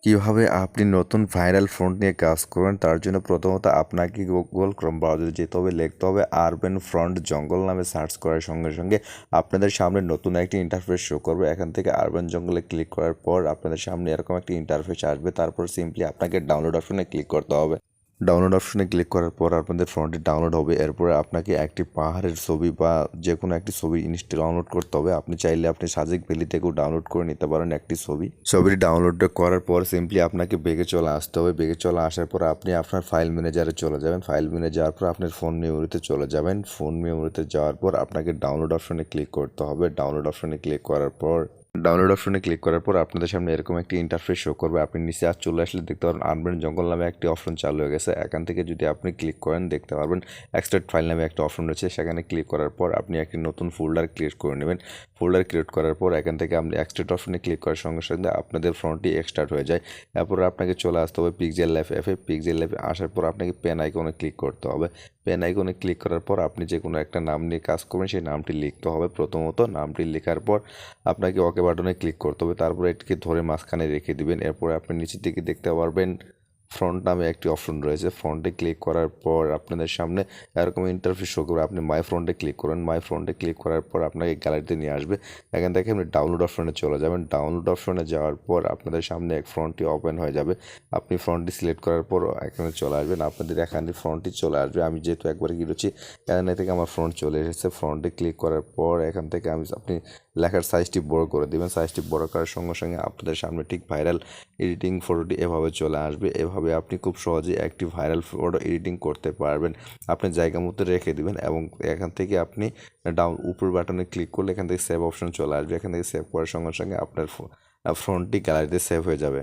কিভাবে আপনি নতুন ভাইরাল ফন্ট নিয়ে কাজ করবেন তার জন্য প্রথমত আপনাকে গুগল ক্রোম ব্রাউজারে যেতে হবে, লিখতে হবে আরবান ফ্রন্ট জঙ্গল নামে সার্চ করার সঙ্গে সঙ্গে আপনাদের সামনে নতুন একটি ইন্টারফেস শো করবে। এখান থেকে আরবান জঙ্গলে ক্লিক করার পর আপনাদের সামনে এরকম একটি ইন্টারফেস আসবে। তারপর সিম্পলি আপনাকে ডাউনলোড অপশনে ক্লিক করতে হবে। ডাউনলোড অপশনে ক্লিক করার পর আপনাদের ফ্রন্টে ডাউনলোড হবে। এরপরে আপনাকে একটি পাহাড়ের ছবি বা যে কোনো একটি ছবি ডাউনলোড করতে হবে। আপনি চাইলে আপনি সাজেক ভ্যালি থেকেও ডাউনলোড করে নিতে পারেন একটি ছবিটি ডাউনলোড করার পর সিম্পলি আপনাকে বেগে চলে আসতে হবে। বেগে চলে আসার পর আপনি আপনার ফাইল ম্যানেজারে চলে যাবেন। ফাইল ম্যানেজারে যাওয়ার পর আপনার ফোন মেমোরিতে চলে যাবেন। ফোন মেমোরিতে যাওয়ার পর আপনাকে ডাউনলোড অপশনে ক্লিক করতে হবে। ডাউনলোড অপশনে ক্লিক করার পর আপনাদের সামনে এরকম একটি ইন্টারফেস শো করবে। আপনি নিচে আর চলে আসলে দেখতে পারবেন আরবান জঙ্গল নামে একটি অপশন চালু হয়ে গেছে। এখান থেকে যদি আপনি ক্লিক করেন দেখতে পারবেন এক্সট্রাক্ট ফাইল নামে একটা অপশন রয়েছে। সেখানে ক্লিক করার পর আপনি একটি নতুন ফোল্ডার ক্রিয়েট করে নেবেন। ফোল্ডার ক্রিয়েট করার পর এখান থেকে আপনি এক্সট্রাক্ট অপশনে ক্লিক করার সঙ্গে সঙ্গে আপনাদের ফ্রন্টটি এক্সট্রাক্ট হয়ে যায়। এরপর আপনাকে চলে আসতে হবে পিক্সেল ল্যাব অ্যাপে। পিক্সেল ল্যাবে আসার পর আপনাকে পেন আইকনে ক্লিক করতে হবে। পেন আইকনে ক্লিক করার পর আপনি যে কোনো একটা নাম নিয়ে কাজ করবেন সেই নামটি লিখতে হবে। প্রথমত নামটি লেখার পর আপনাকে ওকে বাটনে ক্লিক করতে হবে। তারপর এটিকে ধরে মাঝখানে রেখে দিবেন। এরপরে আপনি নিচের দিকে দেখতে পারবেন ফ্রন্ট নামে একটি অপশন রয়েছে। ফ্রন্টে ক্লিক করার পর আপনাদের সামনে এরকম ইন্টারফেস শো করবে। আপনি মাই ফ্রন্টে ক্লিক করুন। মাই ফ্রন্টে ক্লিক করার পর আপনাকে গ্যালারিতে নিয়ে আসবে। এখান থেকে আপনি ডাউনলোড অপশনে চলে যাবেন। ডাউনলোড অপশনে যাওয়ার পর আপনাদের সামনে এক ফ্রন্টটি ওপেন হয়ে যাবে। আপনি ফ্রন্টটি সিলেক্ট করার পর এখানে চলে আসবেন। আপনাদের এখানে ফ্রন্টটি চলে আসবে। আমি যেহেতু একবার গিয়েছি এখানে থেকে আমার ফ্রন্ট চলে এসেছে। ফ্রন্টে ক্লিক করার পর এখান থেকে আপনি লেখার সাইজটি বড় করে দেবেন। সাইজটি বড় করার সঙ্গে সঙ্গে আপনাদের সামনে ঠিক ভাইরাল এডিটিং ফটোটি এভাবে চলে আসবে। এভাবে আপনি খুব সহজেই একটি ভাইরাল ফটো এডিটিং করতে পারবেন। আপনি জায়গা মতো রেখে দিবেন এবং এখান থেকে আপনি উপর বাটনে ক্লিক করলে এখান থেকে সেভ অপশন চলে আসবে। এখান থেকে সেভ করার সঙ্গে সঙ্গে আপনার ফ্রন্টটি গ্যালারিতে সেভ হয়ে যাবে।